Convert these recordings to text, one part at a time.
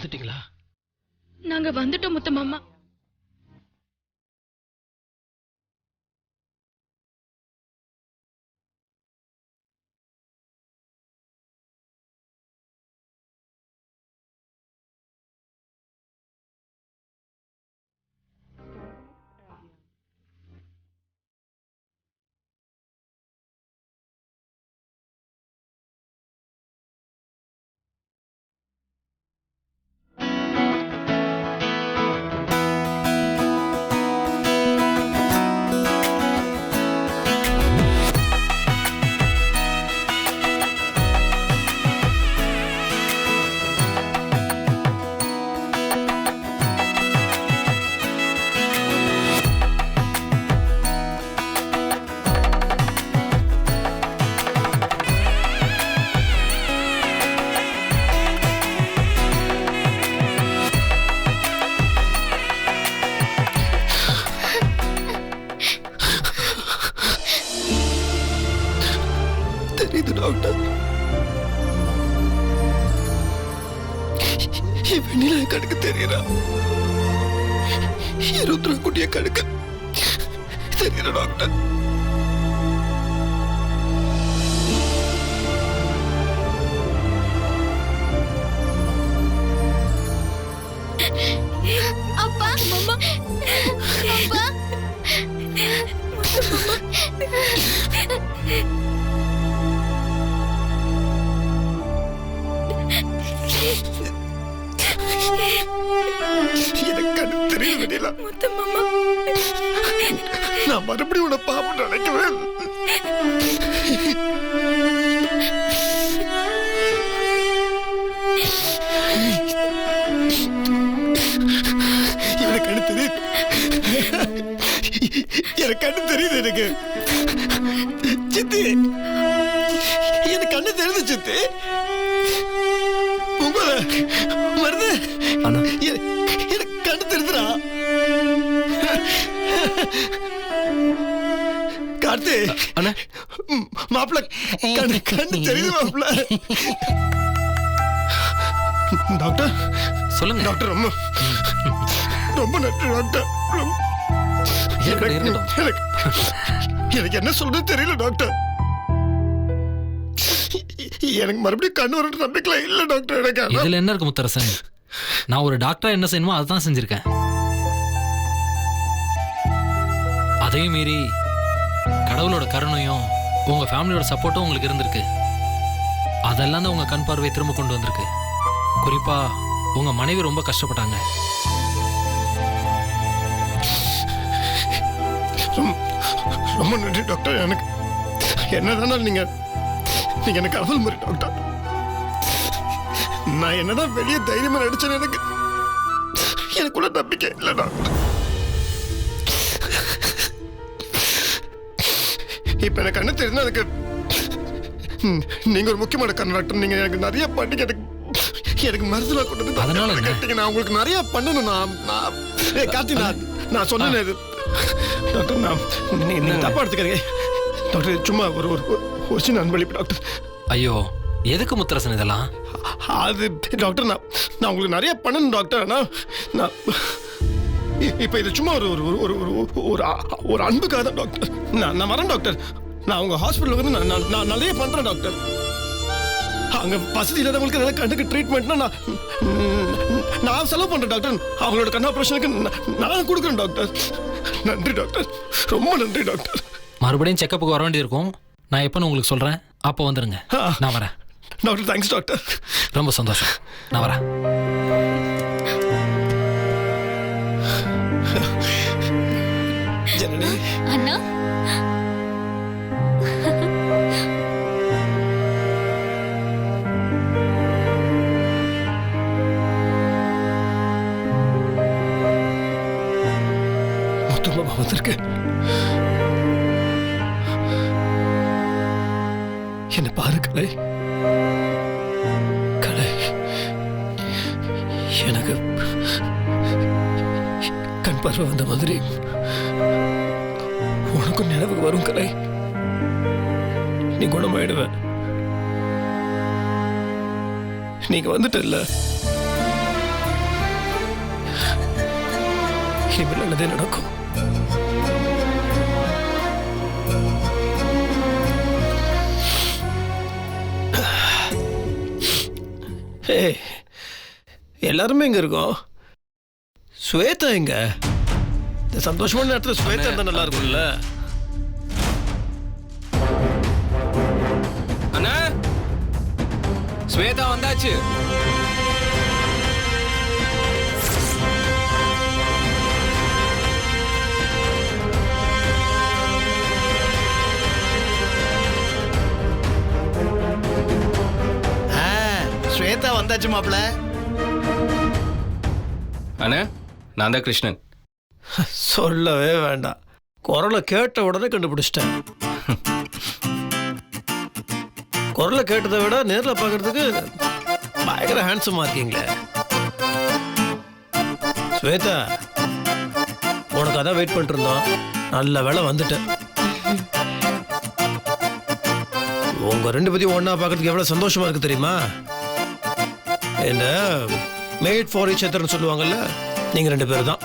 வந்துட்டீங்களா? நாங்க வந்துட்டோம் முத்து மாமா. தெரியுது டாக்டர். வெண்ணிலா கணக்கு தெரியறா, ருத்ரா குட்டிய கணக்கு தெரியற டாக்டர். அப்பா மாமா, அப்பா எனக்கு கண்ணு தெரியுது வெண்ணிலா. முத்து மாமா, நான் மறுபடியும் உன்னை பாப்ப நினைக்குவேன். எனக்கு கண்ணு தெரியுது, எனக்கு கண்ணு தெரியுது. எனக்கு சித்தி, எனக்கு கண்ணு தெரியுது சித்தி. உங்களை வருது, எனக்கு கண்ணு தெரியுதுடா. கார்த்தி அண்ணா, மாப்பிள்ள கண்ணு தெரியுது மாப்பிள்ள. டாக்டர் சொல்லுங்க டாக்டர். ரொம்ப ரொம்ப நன்றி டாக்டர். எனக்கு என்ன சொல்றது தெரியல டாக்டர். எனக்கு மறுபடியும் கண்ணு வர நம்பிக்கை இல்ல டாக்டர். எனக்கு இதுல என்ன இருக்கு முத்தரசன்? நான் ஒரு டாக்டரா என்ன செய்யணுமோ அதுதான் செஞ்சிருக்கேன். அதையும் மீறி கடவுளோட கருணையும் உங்க ஃபேமிலியோட சப்போர்ட்டும் உங்களுக்கு இருந்திருக்கு. அதெல்லாம் தான் உங்க கண் பார்வையை திரும்ப கொண்டு வந்திருக்கு. குறிப்பா உங்க மனைவி ரொம்ப கஷ்டப்பட்டாங்க. ரொம்ப நன்றி டாக்டர். எனக்கு என்னதான் நீங்க எனக்கு அவல் மாதிரி டாக்டர். நான் என்னதான் வெளியே தைரியமா நடிச்சேன்னு எனக்குள்ள நம்பிக்கை இல்லை டாக்டர். இப்ப எனக்கு கண்ணு தெரியுது. எனக்கு நீங்க ஒரு முக்கியமான கண் டாக்டர். நீங்க எனக்கு நிறைய பண்ணி எனக்கு மருந்துலாம் கொண்டு வந்து அதனால கேட்டீங்க. நான் உங்களுக்கு நிறைய பண்ணணும். நான் கார்த்தி, நான் சொன்னேன் டாக்டர். நீங்க தப்பா எடுத்துக்கிறீங்க டாக்டர். சும்மா ஒரு சின்ன அன்பளிப்பு டாக்டர். ஐயோ, எதுக்கு முத்தரசன் இதெல்லாம்? அது டாக்டர், நான் உங்களுக்கு நிறைய பண்ணணும் டாக்டர். நான் இப்ப இது சும்மா ஒரு அன்புக்காக தான் டாக்டர். நான் வரேன் டாக்டர். நான் உங்க ஹாஸ்பிட்டல் வந்து நான் நிறைய பண்றேன் டாக்டர். அங்க வசதி இல்லாதவங்களுக்கு ஏதாவது கண்ணுக்கு ட்ரீட்மெண்ட்னா நான் செலவு பண்றேன் டாக்டர். அவங்களோட கண் ஆபரேஷனுக்கு நான் கொடுக்குறேன் டாக்டர். நன்றி டாக்டர், ரொம்ப நன்றி டாக்டர். மறுபடியும் செக்கப்புக்கு வர வேண்டியது இருக்கும். நான் எப்பன்னு உங்களுக்கு சொல்றேன், அப்போ வந்துருங்க. நான் வரேன் டாக்டர். Thanks doctor. ரொம்ப சந்தோஷம். நான் வரேன். ஜனனி அண்ணா, முத்துமாமா வந்திருக்கு. என்ன பாரு கலை. கலை, எனக்கு கண் பார்வை வந்த மாதிரி உனக்கும் நினைவுக்கு வரும் கலை. நீ குணமாயிடுவ. நீங்க வந்துட்டல்ல, இனிமேல் நல்லதே நடக்கும். ஏய், எல்லாருமே இங்க இருக்கோம். ஸ்வேதா எங்க? இந்த சந்தோஷமான நேரத்துல ஸ்வேதா இருந்தா நல்லா இருக்கும்ல. அண்ணா ஸ்வேதா வந்தாச்சு. ஸ்வேதா வந்தாச்சு மாப்ள. அண்ணா நான் தான் கிருஷ்ணன். சொல்லவே வேண்டாம், குரலை கேட்ட உடனே கண்டுபிடிச்சிட்டேன். குரலை கேட்டதை விட நேரில் பார்க்கறதுக்கு பயங்கர ஹேண்ட்ஸமா இருக்கீங்களே. ஸ்வேதா, உனக்கு அதான் வெயிட் பண்ணிட்டு இருந்தோம். நல்ல வேலை வந்துட்டேன். உங்க ரெண்டு பேத்தையும் ஒன்னா பார்க்கறதுக்கு எவ்வளவு சந்தோஷமா இருக்கு தெரியுமா? என்ன மேட் ஃபார் ஈச் அதர்னு சொல்லுவாங்கல்ல, நீங்க ரெண்டு பேரும் தான்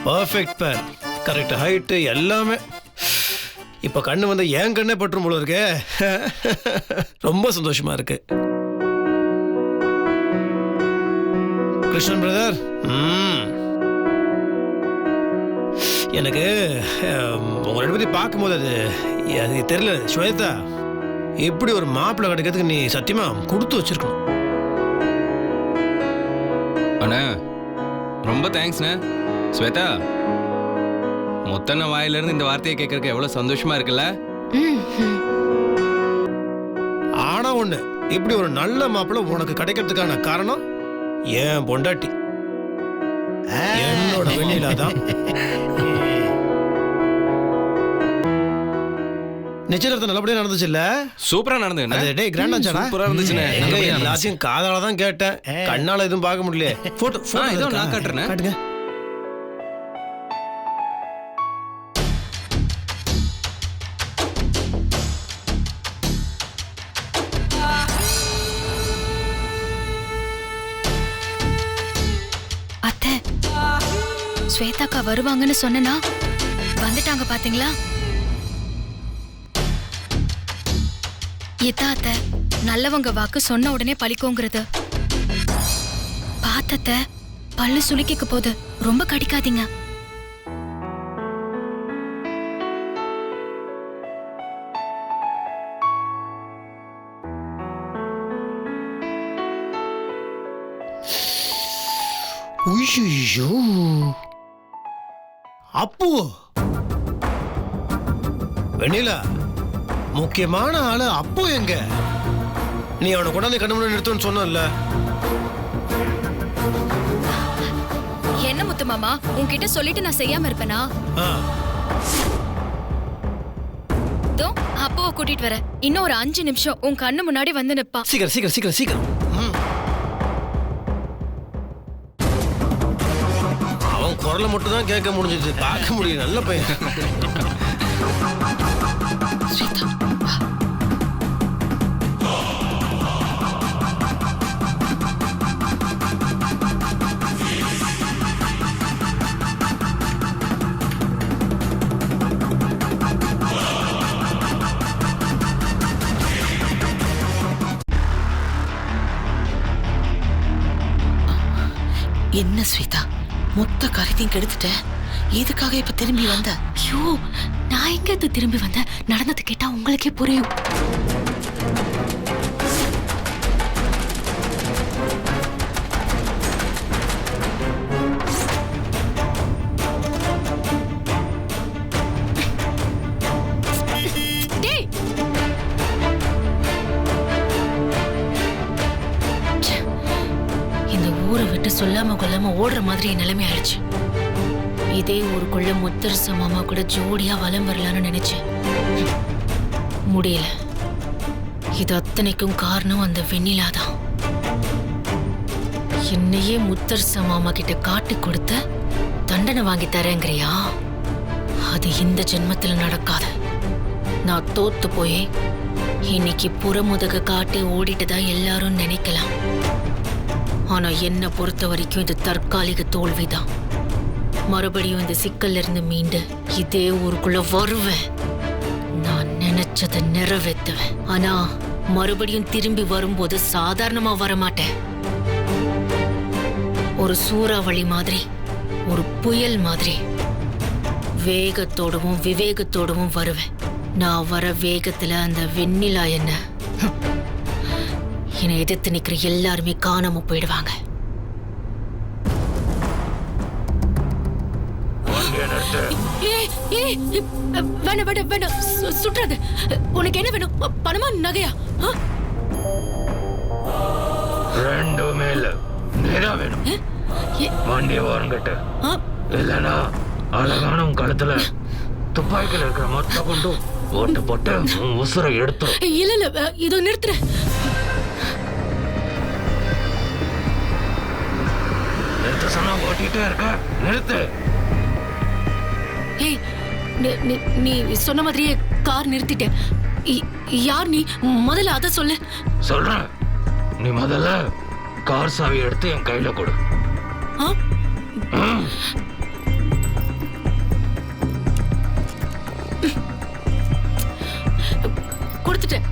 பர்ஃபெக்ட் பேர். கரெக்ட் ஹைட்டு எல்லாமே. இப்ப கண்ணு வந்து என் கண்ணே பற்றும் போல இருக்கே. ரொம்ப சந்தோஷமா இருக்கு. கிருஷ்ணன் பிரதர், எனக்கு உங்க ரெண்டு பத்தி பார்க்கும்போது அது தெரியல. ஸ்வேதா, எப்படி ஒரு மாப்பிள்ளை கிடைக்கிறதுக்கு நீ சத்தியமா கொடுத்து வச்சிருக்கணும். அண்ணா ரொம்ப தேங்க்ஸ்ண்ணே. ஸ்வேதா, மொத்தன வாயிலிருந்து இந்த வார்த்தையை கேட்கறதுக்கு எவ்வளவு சந்தோஷமா இருக்குல்ல. ஆனா ஒண்ணு, இப்படி ஒரு நல்ல மாப்பிள்ளை உனக்கு கிடைக்கிறதுக்கான காரணம் என் பொண்டாட்டி, என்னோட வெண்ணிலா தான். நிச்சயதார்த்தம் நல்லபடியா நடந்துச்சு இல்ல? சூப்பரா நடந்தது. அது டேய் கிராண்டா சாடா. சூப்பரா இருந்துச்சுண்ணே. எல்லாத்தையும் காதால தான் கேட்டேன், கண்ணால எதுவும் பார்க்க முடியல. போட்டோ இதோ நான் காட்டுறேன். காட்டுங்க. அத்தை, ஸ்வேதாக்கா வருவாங்கன்னு சொன்னா வந்துட்டாங்க பாத்தீங்களா? இதான் அத்தை, நல்லவங்க வாக்கு சொன்ன உடனே பழிக்கோங்கிறது. பார்த்தத்த பல்லு சுளுக்கிக்க போது ரொம்ப கடிக்காதீங்க. உய்யோ, அப்பு வெண்ணிலா, முக்கியமான ஆளு அப்போ எங்க? நீ அவனை கொண்டாந்து கண்ணு முன்னாடி நிறுத்துன்னு சொன்னல. என்ன முத்து மாமா, உன்கிட்ட சொல்லிட்டு நான் செய்யாம இருப்பேனா? அப்போ கூட்டிட்டு வர இன்னும் ஒரு 5 நிமிஷம் உன் கண்ணு முன்னாடி வந்து நிப்பா. சீக்கிரம் சீக்கிரம் சீக்கிரம் சீக்கிரம். அவன் குரலை மட்டும் தான் கேட்க முடிஞ்சது, பார்க்க முடியும். நல்ல பையன். என்ன ஸ்வேதா, மொத்த காரியத்தையும் கெடுத்துட்ட. எதுக்காக இப்ப திரும்பி வந்த? ஐயோ, நான் எங்க திரும்பி வந்தேன்? நடந்தது கேட்டா உங்களுக்கே புரியும். சொல்லாம கொள்ளாம ஓடுற மாதிரி நிலைமை ஆயிடுச்சு. இதே ஊருக்குள்ள முத்தரச மாமா கூட ஜோடியா வலம் வரலான்னு நினைச்சேன், முடியல. இது அத்தனைக்கும் காரணம் அந்த வெண்ணிலா தான். என்னையே முத்தரச மாமா கிட்ட காட்டி கொடுத்த தண்டனை வாங்கி தரேங்கிறியா? அது இந்த ஜென்மத்தில் நடக்காது. நான் தோத்து போயே இன்னைக்கு புறமுதுக காட்டி ஓடிட்டு தான் எல்லாரும் நினைக்கலாம். ஆனா என்ன பொறுத்த வரைக்கும் இது தற்காலிக தோல்விதான். மறுபடியும் இந்த சிக்கல்ல இருந்து மீண்டு இதே ஊருக்குள்ள வருவேன். நான் நினைச்சதை நிறைவேற்றுவேன். ஆனா மறுபடியும் திரும்பி வரும்போது சாதாரணமா வரமாட்டேன். ஒரு சூறாவளி மாதிரி, ஒரு புயல் மாதிரி வேகத்தோடவும் விவேகத்தோடவும் வருவேன். நான் வர வேகத்துல அந்த வெண்ணிலா என்னை எதிர்த்து நிக்கிற எல்லாருமே காணாம போயிடுவாங்க. வேணாம் வேணாம் வேணாம், சுற்றாது. உனக்கு என்ன வேணும்? பணமா நகையா? ரெண்டுமே இல்ல, நீதான் வேணும். வண்டியை ஓரங்கட்டு, இல்லனா அழகான உன் கழுத்துல துப்பாக்கில இருக்கிற மொத்த கொண்டு ஓட்டு போட்டு உன் உசுரை எடுத்து. இல்ல இல்ல, இதோ நிறுத்துறேன். நிறுத்த சொன்னா ஓட்டிட்டே இருக்க, நிறுத்து. ஏய், நீ சொன்ன மாதிரியே கார் நிறுத்திட்டேன். யார் நீ? முதல்ல அத சொல்லு. சொல்றேன், நீ முதல்ல கார் சாவி எடுத்து என் கையில கொடு. கொடுத்துட்டேன்.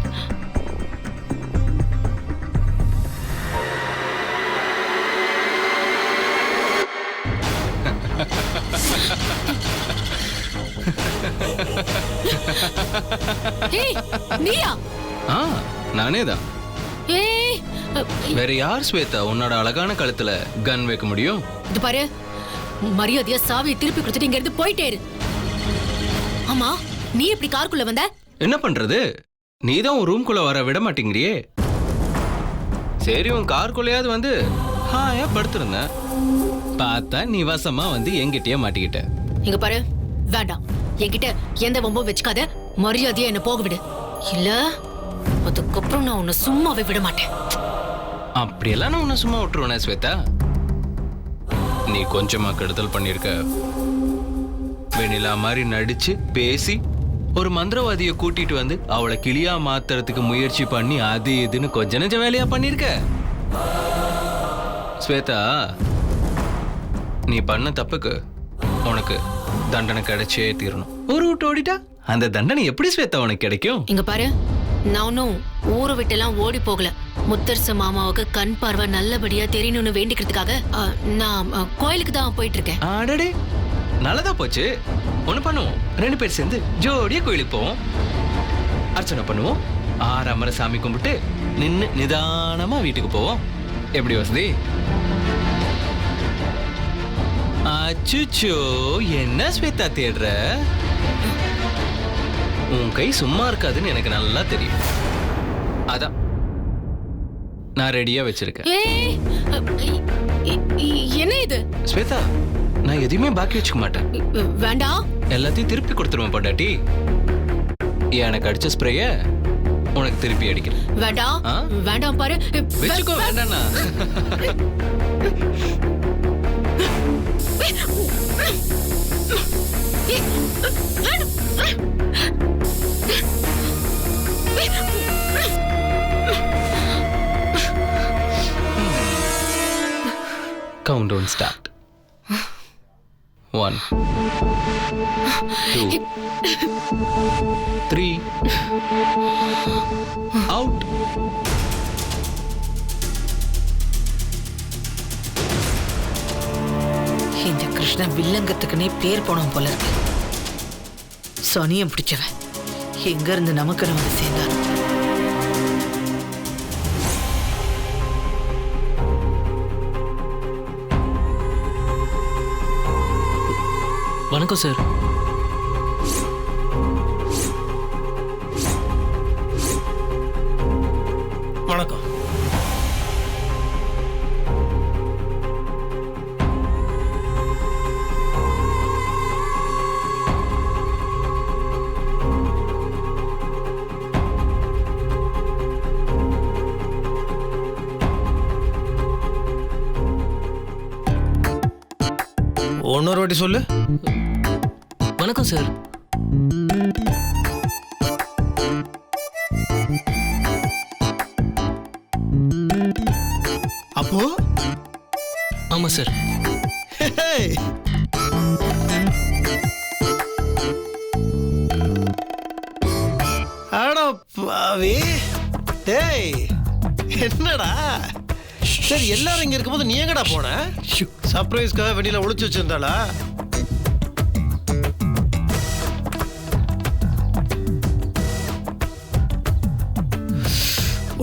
நீயா? நானே தான். வேற யார் ஸ்வேதா உன்னோட அழகான கழுத்துல கன் வைக்க முடியும்? இது பாரு, மரியாதையா சாவியை திருப்பி கொடுத்துட்டு இங்க இருந்து போயிட்டே இரு. ஆமா, நீ எப்படி காருக்குள்ள வந்த? என்ன பண்றது, நீதான் உன் ரூம்குள்ள வர விட மாட்டேங்கிறியே. சரி, உன் காருக்குள்ளயாவது வந்து ஹாயா படுத்திருந்தேன். பார்த்தா நீ வசமா வந்து என்கிட்டயே மாட்டிக்கிட்ட. இங்க பாரு, வேண்டாம். என்கிட்ட எந்த வம்பும் வச்சுக்காத. மரியாதையா என்ன போக விடு. இல்ல அதுக்கப்புறம் நான் உன்னை சும்மாவே விட மாட்டேன். அப்படியெல்லாம் நான் உன்னை சும்மா விட்டுருவேனே ஸ்வேதா? நீ கொஞ்சமா கெடுதல் பண்ணிருக்க. வெண்ணிலா மாதிரி நடிச்சு பேசி ஒரு மந்திரவாதியை கூட்டிட்டு வந்து அவளை கிளியா மாத்துறதுக்கு முயற்சி பண்ணி அது இதுன்னு கொஞ்ச நெஞ்ச வேலையா பண்ணிருக்க. ஸ்வேதா, நீ பண்ண தப்புக்கு உனக்கு தண்டனை கிடைச்சே தீரணும். ஒரு விட்டு ஓடிட்டா அந்த தண்டனை எப்படி ஸ்வேதா உனக்கு கிடைக்கும்? இங்க பாரு, நான் ஒன்னும் ஊரை விட்டெல்லாம் ஓடி போகல. முத்தரச மாமாவுக்கு கண் பார்வை நல்லபடியா தெரியணும்னு வேண்டிக்கிறதுக்காக நான் கோயிலுக்கு தான் போயிட்டு இருக்கேன். ஆடடே, நல்லதா போச்சு. ஒண்ணு பண்ணுவோம், 2 பேர் சேர்ந்து ஜோடியா கோயிலுக்கு போவோம், அர்ச்சனை பண்ணுவோம், 6 அமர சாமி கும்பிட்டு நின்னு நிதானமா வீட்டுக்கு போவோம். எப்படி வசதி? அச்சுச்சோ, என்ன ஸ்வேதா தேடுற? உன் கை சும்மா இருக்காதுன்னு எனக்கு நல்லா தெரியும். அதான் நான் ரெடியா வச்சிருக்கேன். என்ன இது? ஸ்வேதா, நான் எதையுமே பாக்கி வச்சுக்க மாட்டேன். வேண்டாம், எல்லாத்தையும் திருப்பி கொடுத்துருவேன் பொண்டாட்டி. எனக்கு அடிச்ச ஸ்ப்ரேய உனக்கு திருப்பி அடிக்கிறேன். வேண்டாம் வேண்டாம், பாரு வச்சுக்கோ. வேண்டாண்ணா. Countdown start. 1 2 3 out. இந்த கிருஷ்ணன் வில்லங்கத்துக்குனே பேர் போனோம் போல இருக்கு. சனியம் பிடிச்சவன் எங்க இருந்து நமக்கு வந்து சேர்ந்தார். வணக்கம் சார். வணக்கம். இன்னொரு வாட்டி சொல்லு. வணக்கம் சார். அப்போ ஆமா சார். Hey. அட பாவி. டேய் என்னடா சரி எல்லாரும் இங்க இருக்கும்போது நீ எங்கடா போன? சர்ப்ரைஸ்க்காக வெளியில ஒளிச்சு வச்சிருந்தாளா?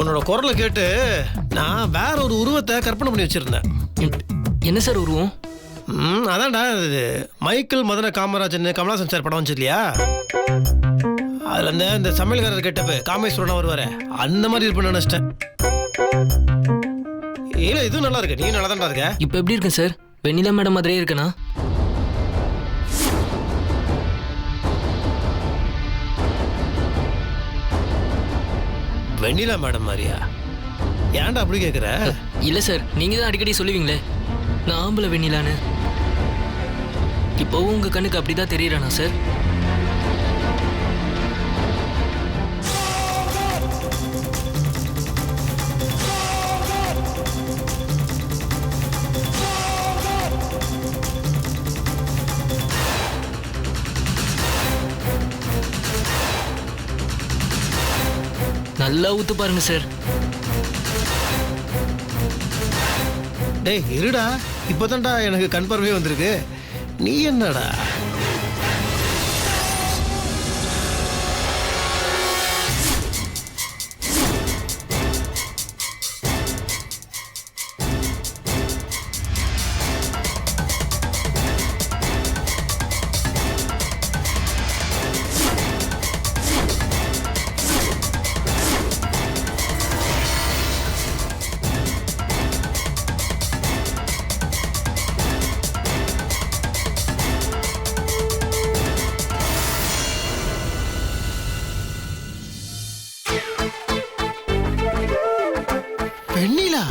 உன்னோட குரலை கேட்டு நான் வேற ஒரு உருவத்தை கற்பனை பண்ணி வச்சிருந்தேன். என்ன சார் உருவம்? அதான்டா இது மைக்கேல் மதன காமராஜன் கமலாசன் சார் படம் வந்துச்சு இல்லையா? அதுல இந்த சமையல்காரர் கெட்டப்பு காமேஸ்வரனா வருவாரு அந்த மாதிரி இருப்பேன் நினைச்சிட்டேன். இல்ல இதுவும் நல்லா இருக்கு, நீ நல்லா தான்டா இருக்க. இப்போ எப்படி இருக்கு சார்? வெண்ணிலா மேடம் மாதிரியே இருக்கனா? வெண்ணிலா மேடம் மாதிரியா? ஏன்டா அப்படி கேக்குற? இல்ல சார், நீங்க தான் அடிக்கடி சொல்லுவீங்களே நான் ஆம்பளை வெண்ணிலான்னு. இப்போவும் உங்க கண்ணுக்கு அப்படிதான் தெரியறானா சார்? நல்லா ஊத்து பாருங்க சார். டேய் இருடா, இப்போதான்டா எனக்கு கண் பார்வையே வந்திருக்கு. நீ என்னடா வெண்ணிலா?